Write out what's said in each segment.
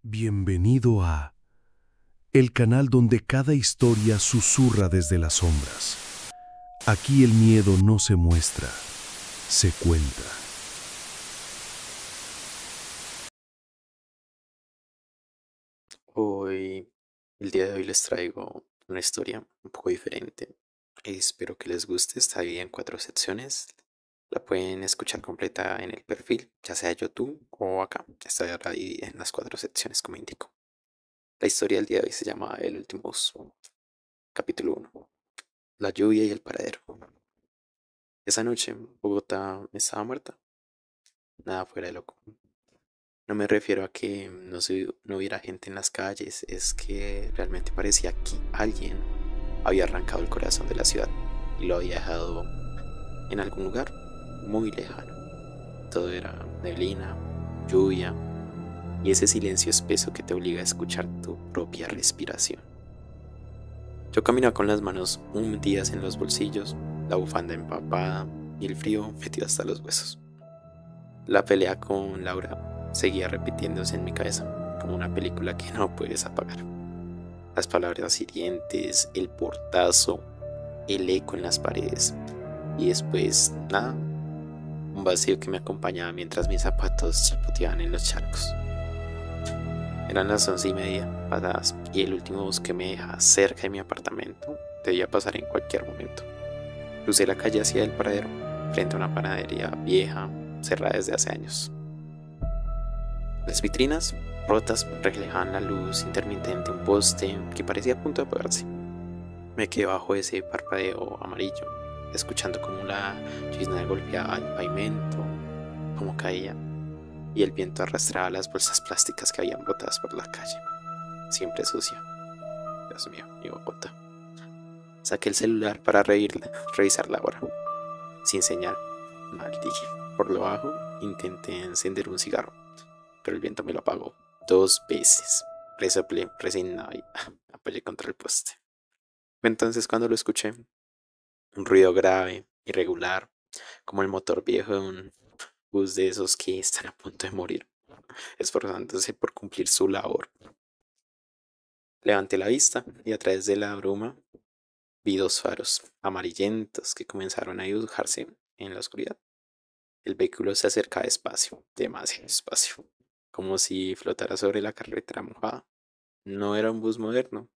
Bienvenido a el canal donde cada historia susurra desde las sombras. Aquí el miedo no se muestra, se cuenta. Hoy, el día de hoy les traigo una historia un poco diferente. Espero que les guste. Está dividida en 4 secciones. La pueden escuchar completa en el perfil, ya sea YouTube o acá. Está dividida en las 4 secciones, como indico. La historia del día de hoy se llama El último bus, capítulo 1. La lluvia y el paradero. Esa noche, Bogotá estaba muerta. Nada fuera de loco. No me refiero a que no hubiera gente en las calles, es que realmente parecía que alguien había arrancado el corazón de la ciudad y lo había dejado en algún lugar muy lejano. Todo era neblina, lluvia y ese silencio espeso que te obliga a escuchar tu propia respiración. Yo caminaba con las manos hundidas en los bolsillos, la bufanda empapada y el frío metido hasta los huesos. La pelea con Laura seguía repitiéndose en mi cabeza, como una película que no puedes apagar. Las palabras hirientes, el portazo, el eco en las paredes. Y después, nada, un vacío que me acompañaba mientras mis zapatos chapoteaban en los charcos. Eran las 11:30 pasadas y el último bus que me deja cerca de mi apartamento debía pasar en cualquier momento. Crucé la calle hacia el paradero, frente a una panadería vieja, cerrada desde hace años. Las vitrinas rotas reflejaban la luz intermitente de un poste que parecía a punto de apagarse. Me quedé bajo ese parpadeo amarillo, escuchando cómo la llovizna golpeaba el pavimento, cómo caía, y el viento arrastraba las bolsas plásticas que habían botadas por la calle, siempre sucia. Dios mío, mi Bogotá. Saqué el celular para revisar la hora, sin señal. Maldije. Por lo bajo, intenté encender un cigarro, pero el viento me lo apagó 2 veces. Resoplé, resignado y apoyé contra el poste. Fue entonces cuando lo escuché. Un ruido grave, irregular, como el motor viejo de un bus de esos que están a punto de morir, esforzándose por cumplir su labor. Levanté la vista y a través de la bruma vi 2 faros amarillentos que comenzaron a dibujarse en la oscuridad. El vehículo se acercaba despacio, demasiado despacio, como si flotara sobre la carretera mojada. No era un bus moderno.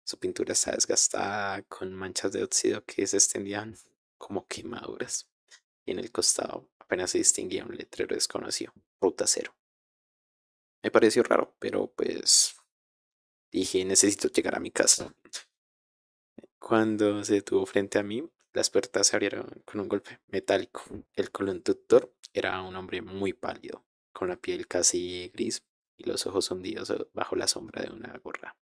Su pintura estaba desgastada, con manchas de óxido que se extendían como quemaduras. Y en el costado apenas se distinguía un letrero desconocido, Ruta Cero. Me pareció raro, pero pues dije, necesito llegar a mi casa. Cuando se detuvo frente a mí, las puertas se abrieron con un golpe metálico. El conductor era un hombre muy pálido, con la piel casi gris y los ojos hundidos bajo la sombra de una gorra.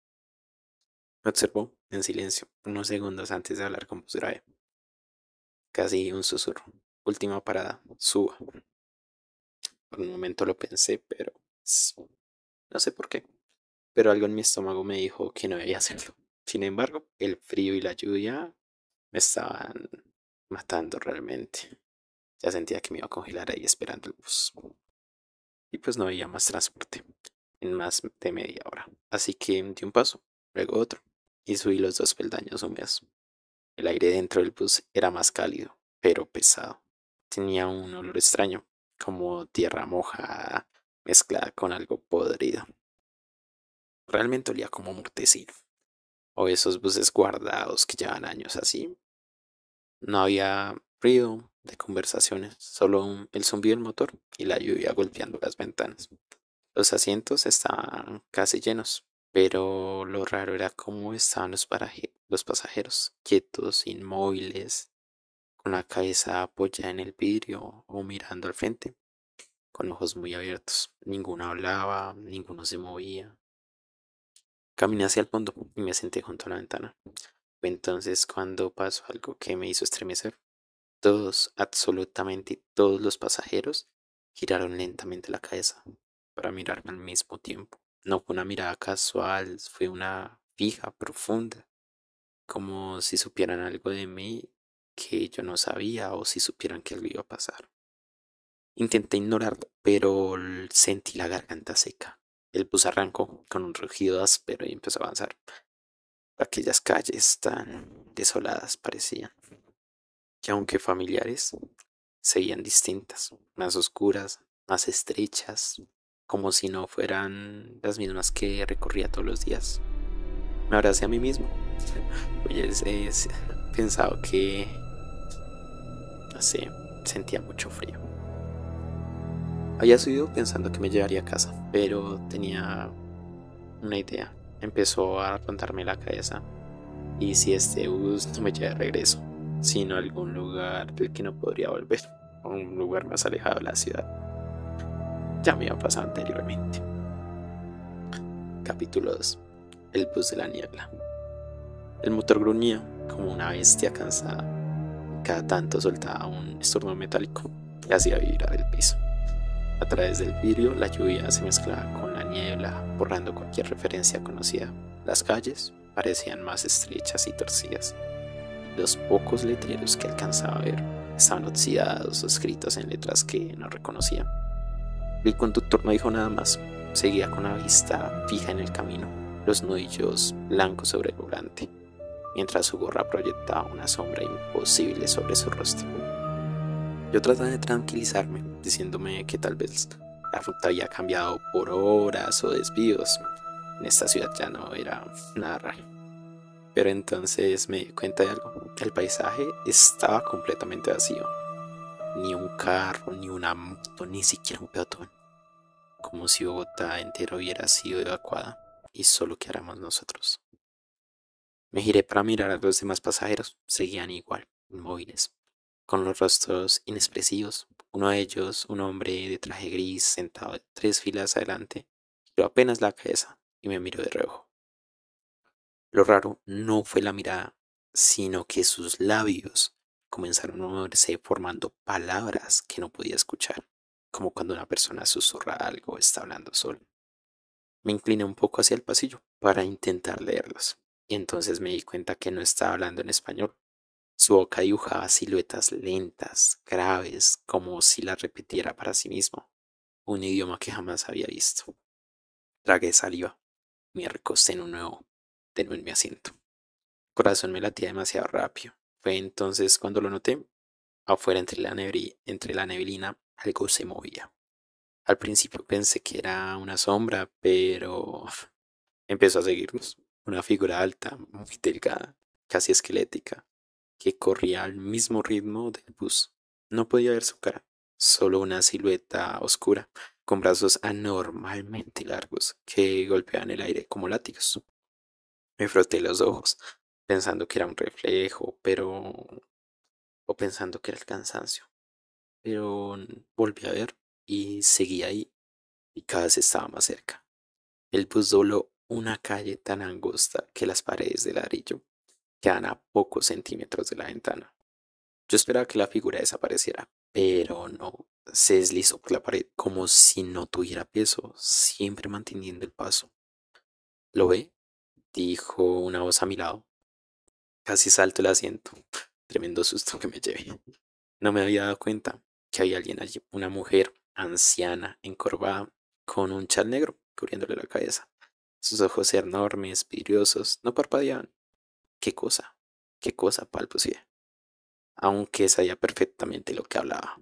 Me observó en silencio unos segundos antes de hablar con voz grave, casi un susurro. Última parada, suba. Por un momento lo pensé, pero no sé por qué. Pero algo en mi estómago me dijo que no debía hacerlo. Sin embargo, el frío y la lluvia me estaban matando realmente. Ya sentía que me iba a congelar ahí esperando el bus. Y pues no había más transporte en más de media hora. Así que di un paso, luego otro, y subí los 2 peldaños húmedos. El aire dentro del bus era más cálido, pero pesado. Tenía un olor extraño, como tierra mojada mezclada con algo podrido. Realmente olía como mortecino, o esos buses guardados que llevan años así. No había ruido de conversaciones, solo el zumbido del motor y la lluvia golpeando las ventanas. Los asientos estaban casi llenos, pero lo raro era cómo estaban los pasajeros, quietos, inmóviles, con la cabeza apoyada en el vidrio o mirando al frente, con ojos muy abiertos. Ninguno hablaba, ninguno se movía. Caminé hacia el fondo y me senté junto a la ventana. Fue entonces cuando pasó algo que me hizo estremecer. Todos, absolutamente todos los pasajeros giraron lentamente la cabeza para mirarme al mismo tiempo. No fue una mirada casual, fue una fija, profunda, como si supieran algo de mí que yo no sabía o si supieran que algo iba a pasar. Intenté ignorarlo, pero sentí la garganta seca. El bus arrancó con un rugido áspero y empezó a avanzar. Aquellas calles tan desoladas parecían, que aunque familiares, seguían distintas, más oscuras, más estrechas, como si no fueran las mismas que recorría todos los días. Me abracé a mí mismo. Hubiese pensado que, no sé, sentía mucho frío. Había subido pensando que me llevaría a casa, pero tenía una idea. Empezó a rondarme la cabeza. ¿Y si este bus no me lleva de regreso, sino a algún lugar del que no podría volver, a un lugar más alejado de la ciudad? Ya me había pasado anteriormente. Capítulo 2. El bus de la niebla. El motor gruñía como una bestia cansada. Cada tanto soltaba un estornudo metálico que hacía vibrar el piso. A través del vidrio la lluvia se mezclaba con la niebla, borrando cualquier referencia conocida. Las calles parecían más estrechas y torcidas. Los pocos letreros que alcanzaba a ver estaban oxidados o escritos en letras que no reconocía. El conductor no dijo nada más. Seguía con la vista fija en el camino, los nudillos blancos sobre el volante, mientras su gorra proyectaba una sombra imposible sobre su rostro. Yo trataba de tranquilizarme, diciéndome que tal vez la ruta había cambiado por horas o desvíos. En esta ciudad ya no era nada raro. Pero entonces me di cuenta de algo. El paisaje estaba completamente vacío. Ni un carro, ni una moto, ni siquiera un peatón. Como si Bogotá entera hubiera sido evacuada y solo quedáramos nosotros. Me giré para mirar a los demás pasajeros. Seguían igual, inmóviles, con los rostros inexpresivos. Uno de ellos, un hombre de traje gris, sentado 3 filas adelante, giró apenas la cabeza y me miró de reojo. Lo raro no fue la mirada, sino que sus labios comenzaron a moverse formando palabras que no podía escuchar, como cuando una persona susurra algo o está hablando solo. Me incliné un poco hacia el pasillo para intentar leerlos, y entonces me di cuenta que no estaba hablando en español. Su boca dibujaba siluetas lentas, graves, como si las repitiera para sí mismo, un idioma que jamás había visto. Tragué saliva, me recosté de nuevo en mi asiento. El corazón me latía demasiado rápido. Fue entonces cuando lo noté. Afuera entre la neblina algo se movía. Al principio pensé que era una sombra, pero empezó a seguirnos. Una figura alta, muy delgada, casi esquelética, que corría al mismo ritmo del bus. No podía ver su cara, solo una silueta oscura, con brazos anormalmente largos que golpeaban el aire como látigos. Me froté los ojos, pensando que era un reflejo, o pensando que era el cansancio. Pero volví a ver y seguí ahí, y cada vez estaba más cerca. El bus dobló una calle tan angosta que las paredes de ladrillo quedaban a pocos centímetros de la ventana. Yo esperaba que la figura desapareciera, pero no. Se deslizó por la pared como si no tuviera peso, siempre manteniendo el paso. ¿Lo ve?, dijo una voz a mi lado. Casi salto el asiento. Tremendo susto que me llevé. No me había dado cuenta que había alguien allí, una mujer anciana, encorvada, con un chal negro cubriéndole la cabeza. Sus ojos enormes, vidriosos, no parpadeaban. ¿Qué cosa? ¿Qué cosa?, balbuceé, aunque sabía perfectamente lo que hablaba.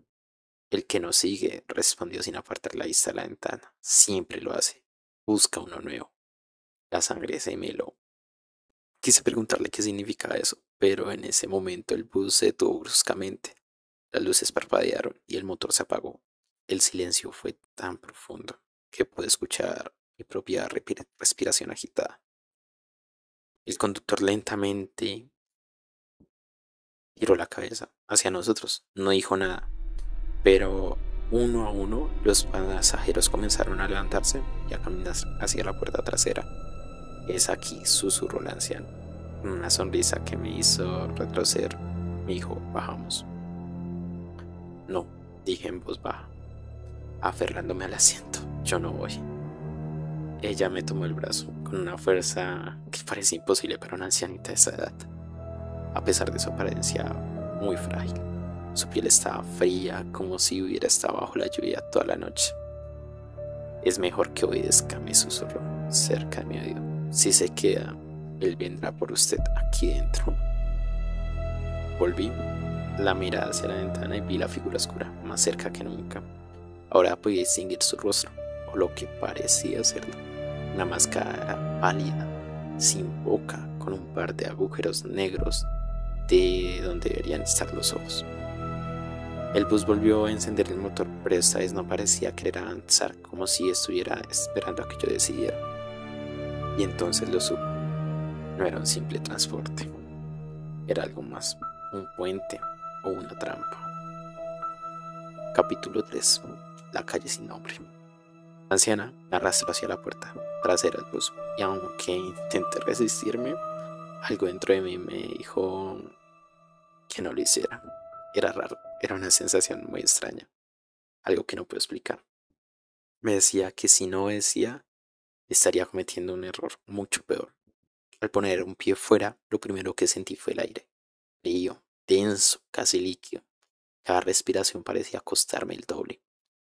El que nos sigue, respondió sin apartar la vista de la ventana. Siempre lo hace. Busca uno nuevo. La sangre se me heló. Quise preguntarle qué significaba eso, pero en ese momento el bus se detuvo bruscamente. Las luces parpadearon y el motor se apagó. El silencio fue tan profundo que pude escuchar mi propia respiración agitada. El conductor lentamente giró la cabeza hacia nosotros. No dijo nada, pero uno a uno los pasajeros comenzaron a levantarse y a caminar hacia la puerta trasera. Es aquí, susurró el anciano, con una sonrisa que me hizo retroceder. Me dijo, bajamos. No, dije en voz baja, aferrándome al asiento. Yo no voy. Ella me tomó el brazo con una fuerza que parecía imposible para una ancianita de esa edad. A pesar de su apariencia muy frágil, su piel estaba fría como si hubiera estado bajo la lluvia toda la noche. Es mejor que obedezca, me susurró cerca de mi oído. Si se queda, él vendrá por usted aquí dentro. Volví la mirada hacia la ventana y vi la figura oscura, más cerca que nunca. Ahora podía distinguir su rostro, o lo que parecía serlo. Una máscara pálida, sin boca, con un par de agujeros negros de donde deberían estar los ojos. El bus volvió a encender el motor, pero esta vez no parecía querer avanzar, como si estuviera esperando a que yo decidiera. Y entonces lo supe. No era un simple transporte. Era algo más, un puente o una trampa. Capítulo 3. La calle sin nombre. La anciana me arrastró hacia la puerta trasera del bus, y aunque intenté resistirme, algo dentro de mí me dijo que no lo hiciera. Era raro, era una sensación muy extraña, algo que no puedo explicar. Me decía que si no obedecía, estaría cometiendo un error mucho peor. Al poner un pie fuera, lo primero que sentí fue el aire, frío, denso, casi líquido. Cada respiración parecía costarme el doble,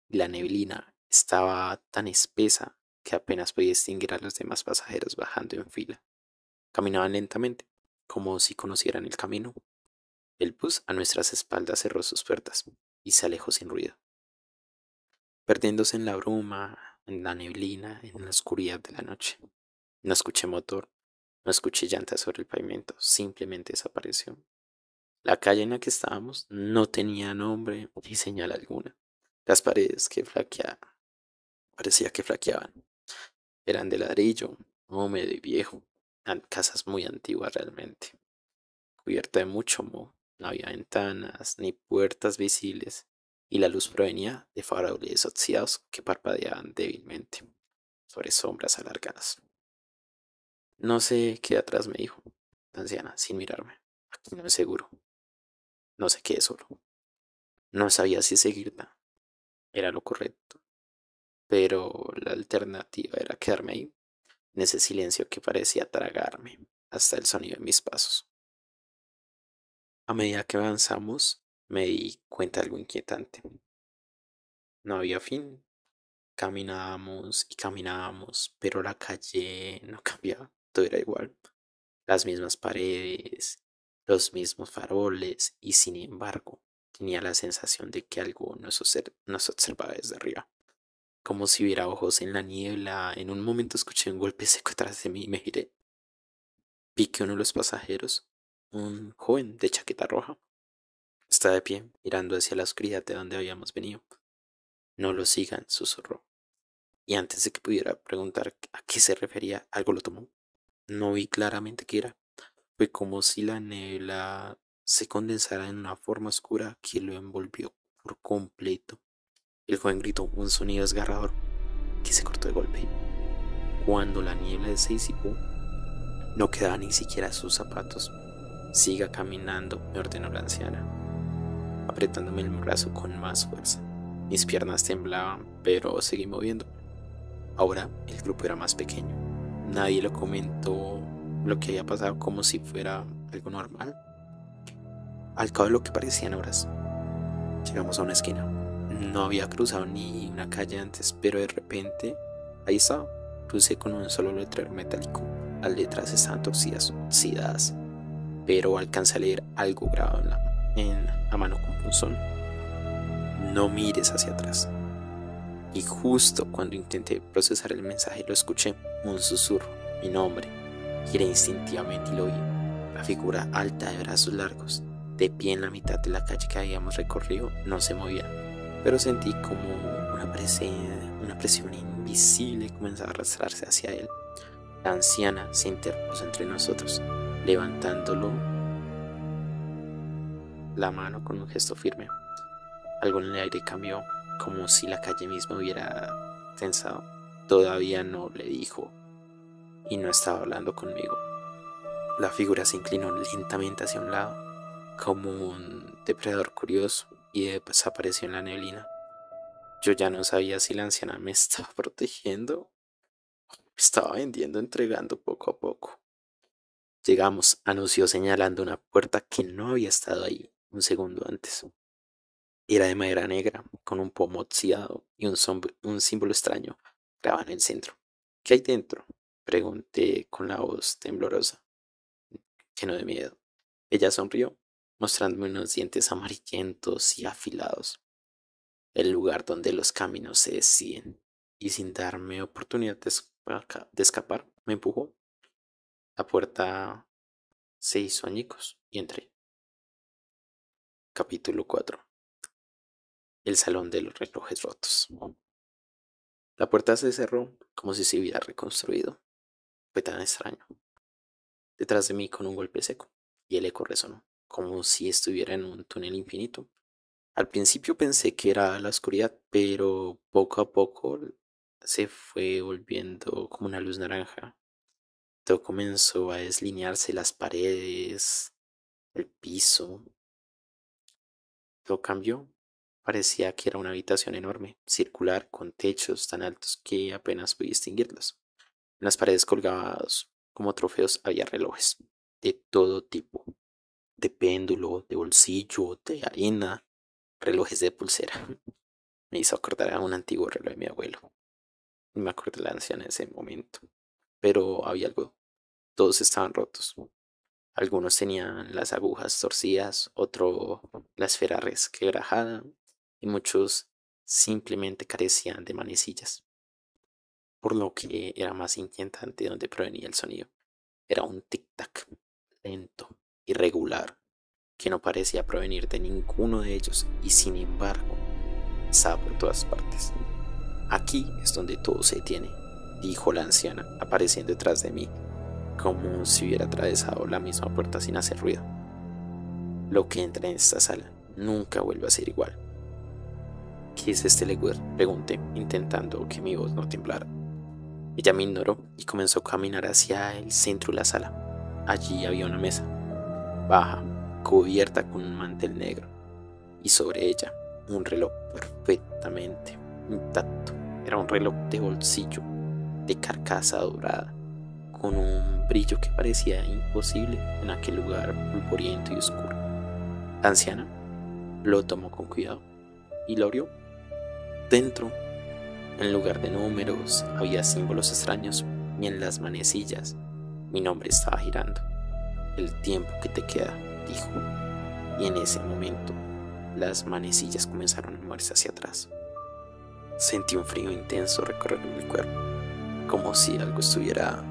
y la neblina estaba tan espesa que apenas podía distinguir a los demás pasajeros bajando en fila. Caminaban lentamente, como si conocieran el camino. El bus a nuestras espaldas cerró sus puertas y se alejó sin ruido, perdiéndose en la bruma, en la neblina, en la oscuridad de la noche. No escuché motor, no escuché llantas sobre el pavimento, simplemente desapareció. La calle en la que estábamos no tenía nombre ni señal alguna. Las paredes parecía que flaqueaban. Eran de ladrillo, húmedo y viejo, casas muy antiguas realmente, cubierta de mucho moho. No había ventanas ni puertas visibles, y la luz provenía de faroles oxidados que parpadeaban débilmente sobre sombras alargadas. No sé qué atrás, me dijo la anciana, sin mirarme. Aquí no es seguro. No sé qué es solo. No sabía si seguirla. Era lo correcto. Pero la alternativa era quedarme ahí, en ese silencio que parecía tragarme hasta el sonido de mis pasos. A medida que avanzamos, me di cuenta de algo inquietante. No había fin. Caminábamos y caminábamos, pero la calle no cambiaba. Todo era igual. Las mismas paredes, los mismos faroles, y sin embargo, tenía la sensación de que algo nos observaba desde arriba. Como si hubiera ojos en la niebla. En un momento escuché un golpe seco detrás de mí y me giré. Vi que uno de los pasajeros, un joven de chaqueta roja, estaba de pie, mirando hacia la oscuridad de donde habíamos venido. No lo sigan, susurró. Y antes de que pudiera preguntar a qué se refería, algo lo tomó. No vi claramente qué era. Fue como si la niebla se condensara en una forma oscura que lo envolvió por completo. El joven gritó un sonido desgarrador que se cortó de golpe. Cuando la niebla se disipó, no quedaba ni siquiera sus zapatos. Siga caminando, me ordenó la anciana, apretándome el brazo con más fuerza. Mis piernas temblaban, pero seguí moviendo. Ahora el grupo era más pequeño. Nadie lo comentó lo que había pasado como si fuera algo normal. Al cabo de lo que parecían horas, llegamos a una esquina. No había cruzado ni una calle antes, pero de repente, ahí estaba. Crucé con un solo letrero metálico. Las letras estaban torcidas, oxidadas, pero alcancé a leer algo grabado a mano con punzón. No mires hacia atrás. Y justo cuando intenté procesar el mensaje lo escuché, un susurro, mi nombre. Giré instintivamente y lo vi. La figura alta de brazos largos, de pie en la mitad de la calle que habíamos recorrido, no se movía, pero sentí como una presión invisible comenzaba a arrastrarse hacia él. La anciana se interpuso entre nosotros, levantándolo la mano con un gesto firme. Algo en el aire cambió, como si la calle misma hubiera tensado. Todavía no, le dijo, y no estaba hablando conmigo. La figura se inclinó lentamente hacia un lado, como un depredador curioso, y desapareció en la neblina. Yo ya no sabía si la anciana me estaba protegiendo o me estaba vendiendo, entregando poco a poco. Llegamos, anunció señalando una puerta que no había estado ahí un segundo antes. Era de madera negra, con un pomo oxidado y un símbolo extraño grabado en el centro. ¿Qué hay dentro? Pregunté con la voz temblorosa, lleno de miedo. Ella sonrió, mostrándome unos dientes amarillentos y afilados, el lugar donde los caminos se deciden, y sin darme oportunidad de escapar, me empujó. La puerta se hizo añicos y entré. Capítulo 4. El salón de los relojes rotos. La puerta se cerró como si se hubiera reconstruido. Fue tan extraño. Detrás de mí con un golpe seco, y el eco resonó, como si estuviera en un túnel infinito. Al principio pensé que era la oscuridad, pero poco a poco se fue volviendo como una luz naranja. Todo comenzó a deslinearse, las paredes, el piso. Todo cambió. Parecía que era una habitación enorme, circular, con techos tan altos que apenas podía distinguirlos. En las paredes colgados como trofeos había relojes de todo tipo, de péndulo, de bolsillo, de arena, relojes de pulsera. Me hizo acordar a un antiguo reloj de mi abuelo. Y me acordé de la anciana en ese momento. Pero había algo. Todos estaban rotos. Algunos tenían las agujas torcidas, otro la esfera resquebrajada y muchos simplemente carecían de manecillas. Por lo que era más inquietante de dónde provenía el sonido. Era un tic-tac lento, irregular, que no parecía provenir de ninguno de ellos y sin embargo estaba por todas partes. Aquí es donde todo se detiene, dijo la anciana, apareciendo detrás de mí, como si hubiera atravesado la misma puerta sin hacer ruido. Lo que entra en esta sala nunca vuelve a ser igual. ¿Qué es este lugar?, pregunté, intentando que mi voz no temblara. Ella me ignoró y comenzó a caminar hacia el centro de la sala. Allí había una mesa, baja, cubierta con un mantel negro, y sobre ella un reloj perfectamente intacto. Era un reloj de bolsillo, de carcasa dorada, con un brillo que parecía imposible en aquel lugar polvoriento y oscuro. La anciana lo tomó con cuidado y lo abrió. Dentro, en lugar de números, había símbolos extraños y en las manecillas mi nombre estaba girando. El tiempo que te queda, dijo, y en ese momento las manecillas comenzaron a moverse hacia atrás. Sentí un frío intenso recorrer mi cuerpo, como si algo estuviera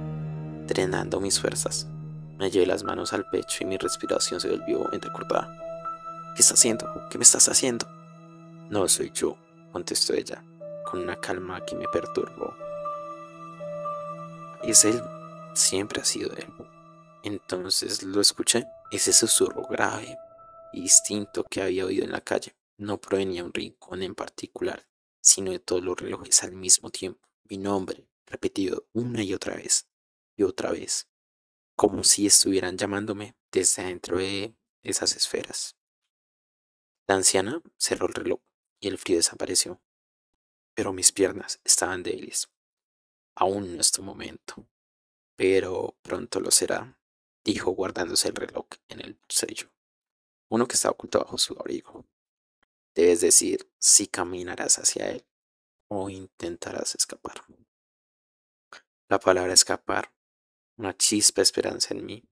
drenando mis fuerzas. Me llevé las manos al pecho y mi respiración se volvió entrecortada. ¿Qué estás haciendo? ¿Qué me estás haciendo? No soy yo, contestó ella, con una calma que me perturbó. Es él, siempre ha sido él. Entonces lo escuché. Ese susurro grave y distinto que había oído en la calle no provenía de un rincón en particular, sino de todos los relojes al mismo tiempo. Mi nombre, repetido una y otra vez, como si estuvieran llamándome desde dentro de esas esferas. La anciana cerró el reloj y el frío desapareció, pero mis piernas estaban débiles. Aún no es tu momento, pero pronto lo será, dijo guardándose el reloj en el bolsillo, uno que estaba oculto bajo su abrigo. Debes decir si caminarás hacia él o intentarás escapar. La palabra escapar, una chispa de esperanza en mí.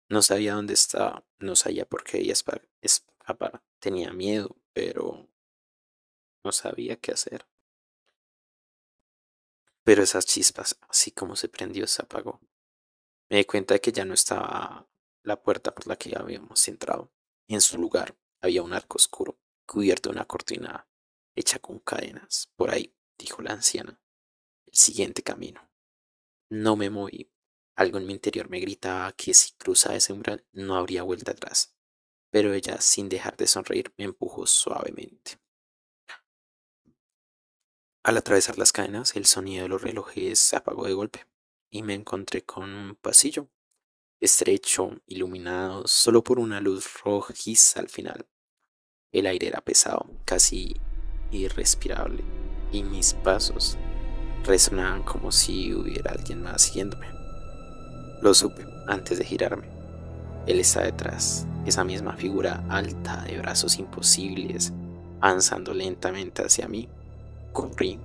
No sabía dónde estaba, no sabía por qué ella escapar. Tenía miedo, pero no sabía qué hacer. Pero esas chispas, así como se prendió, se apagó. Me di cuenta de que ya no estaba la puerta por la que habíamos entrado. En su lugar había un arco oscuro, cubierto de una cortina hecha con cadenas. Por ahí, dijo la anciana, el siguiente camino. No me moví. Algo en mi interior me gritaba que si cruzaba ese umbral no habría vuelta atrás. Pero ella, sin dejar de sonreír, me empujó suavemente. Al atravesar las cadenas, el sonido de los relojes se apagó de golpe y me encontré con un pasillo estrecho, iluminado solo por una luz rojiza al final. El aire era pesado, casi irrespirable, y mis pasos resonaban como si hubiera alguien más siguiéndome. Lo supe antes de girarme. Él está detrás, esa misma figura alta de brazos imposibles, avanzando lentamente hacia mí. Corrí,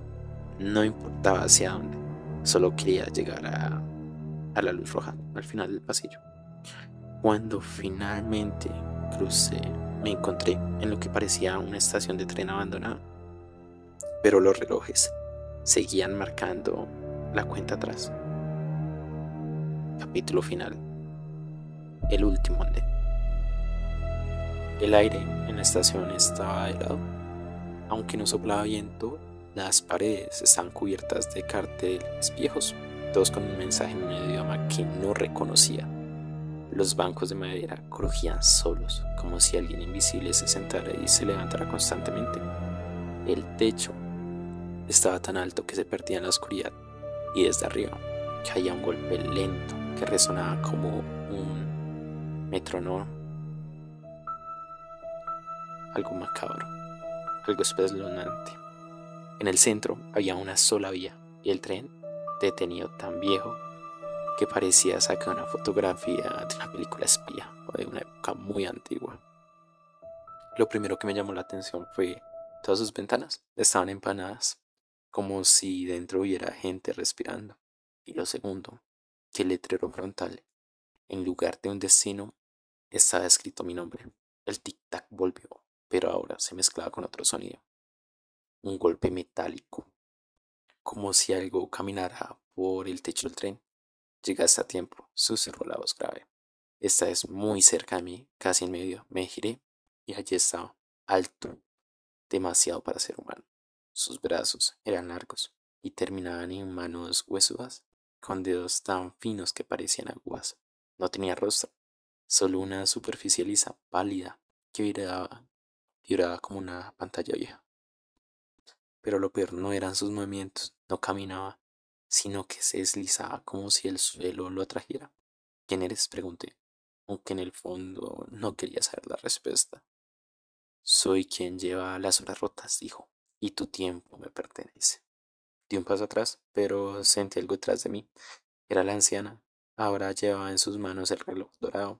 No importaba hacia dónde, solo quería llegar a la luz roja al final del pasillo. Cuando finalmente crucé, me encontré en lo que parecía una estación de tren abandonada, pero los relojes seguían marcando la cuenta atrás. Capítulo final. El último andén. El aire en la estación estaba helado. Aunque no soplaba viento, las paredes estaban cubiertas de carteles viejos, todos con un mensaje en un idioma que no reconocía. Los bancos de madera crujían solos, como si alguien invisible se sentara y se levantara constantemente. El techo estaba tan alto que se perdía en la oscuridad, y desde arriba caía un golpe lento que resonaba como un metrónomo. Algo macabro, algo espeluznante. En el centro había una sola vía, y el tren, detenido tan viejo que parecía sacar una fotografía de una película espía o de una época muy antigua. Lo primero que me llamó la atención fue todas sus ventanas estaban empanadas, como si dentro hubiera gente respirando. Y lo segundo, que el letrero frontal, en lugar de un destino, estaba escrito mi nombre. El tic-tac volvió, pero ahora se mezclaba con otro sonido. Un golpe metálico, como si algo caminara por el techo del tren. Llegaste a tiempo, susurró la voz grave. Esta es muy cerca de mí, casi en medio. Me giré y allí estaba, alto, demasiado para ser humano. Sus brazos eran largos y terminaban en manos huesudas, con dedos tan finos que parecían aguas. No tenía rostro, solo una superficie lisa, pálida, que vibraba como una pantalla vieja. Pero lo peor no eran sus movimientos, no caminaba, sino que se deslizaba como si el suelo lo atrajera. ¿Quién eres?, pregunté, aunque en el fondo no quería saber la respuesta. Soy quien lleva las horas rotas, dijo, y tu tiempo me pertenece. Di un paso atrás, pero sentí algo detrás de mí. Era la anciana. Ahora llevaba en sus manos el reloj dorado,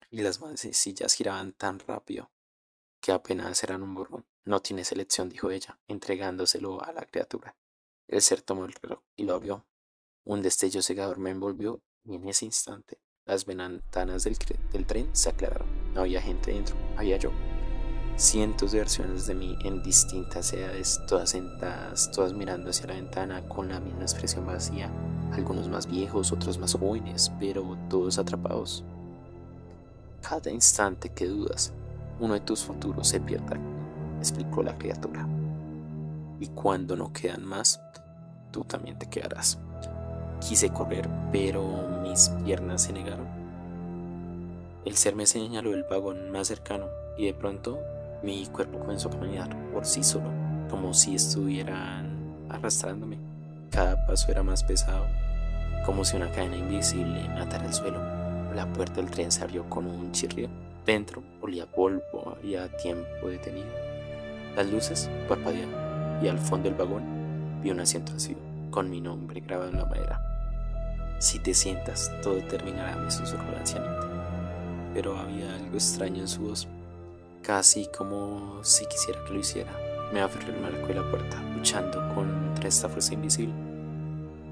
y las manecillas giraban tan rápido que apenas eran un borrón. No tienes elección, dijo ella, entregándoselo a la criatura. El ser tomó el reloj y lo abrió. Un destello cegador me envolvió y en ese instante las ventanas del tren se aclararon. No había gente dentro, había yo. Cientos de versiones de mí en distintas edades, todas sentadas, todas mirando hacia la ventana con la misma expresión vacía, algunos más viejos, otros más jóvenes, pero todos atrapados. Cada instante que dudas, uno de tus futuros se pierde, explicó la criatura. Y cuando no quedan más, tú también te quedarás. Quise correr, pero mis piernas se negaron. El ser me señaló el vagón más cercano y de pronto mi cuerpo comenzó a caminar por sí solo, como si estuvieran arrastrándome. Cada paso era más pesado, como si una cadena invisible me atara al suelo. La puerta del tren se abrió con un chirrido. Dentro olía polvo y a tiempo detenido. Las luces parpadeaban y al fondo del vagón vi un asiento vacío, con mi nombre grabado en la madera. Si te sientas, todo terminará, me susurró la ancianita. Pero había algo extraño en su voz, casi como si quisiera que lo hiciera. Me aferré al marco de la puerta, luchando contra esta fuerza invisible.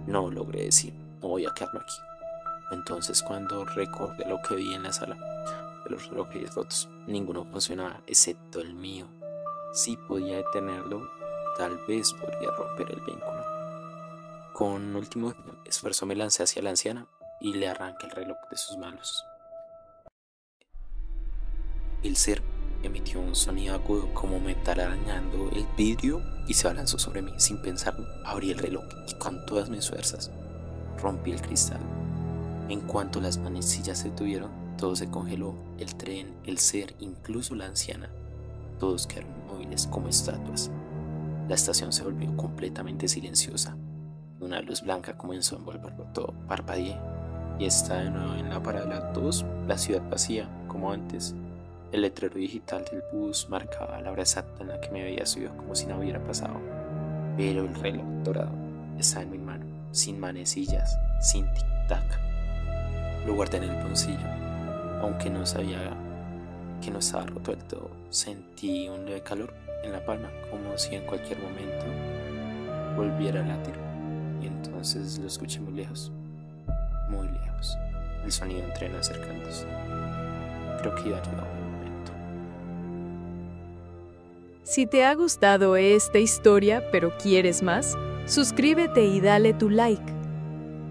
No logré decir, no voy a quedarme aquí. Entonces, cuando recordé lo que vi en la sala de los relojes rotos, ninguno funcionaba excepto el mío. Si podía detenerlo, tal vez podría romper el vínculo. Con un último esfuerzo me lancé hacia la anciana y le arranqué el reloj de sus manos. El ser emitió un sonido agudo como metal arañando el vidrio y se abalanzó sobre mí. Sin pensarlo, abrí el reloj y con todas mis fuerzas rompí el cristal. En cuanto las manecillas se detuvieron, todo se congeló, el tren, el ser, incluso la anciana. Todos quedaron inmóviles como estatuas. La estación se volvió completamente silenciosa. Una luz blanca comenzó a envolverlo todo. Parpadeé y estaba de nuevo en la parada del autobús, la ciudad vacía, como antes. El letrero digital del bus marcaba la hora exacta en la que me había subido, como si no hubiera pasado. Pero el reloj dorado estaba en mi mano, sin manecillas, sin tic-tac. Lo guardé en el bolsillo, aunque no sabía que no estaba roto del todo. Sentí un leve calor en la palma, como si en cualquier momento volviera a latir. Y entonces lo escuché muy lejos, muy lejos. El sonido de un tren acercándose. Creo que iba a llegar un momento. Si te ha gustado esta historia, pero quieres más, suscríbete y dale tu like.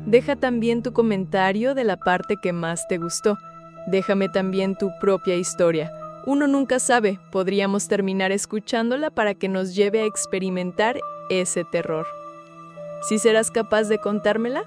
Deja también tu comentario de la parte que más te gustó. Déjame también tu propia historia. Uno nunca sabe, podríamos terminar escuchándola para que nos lleve a experimentar ese terror. ¿Sí serás capaz de contármela?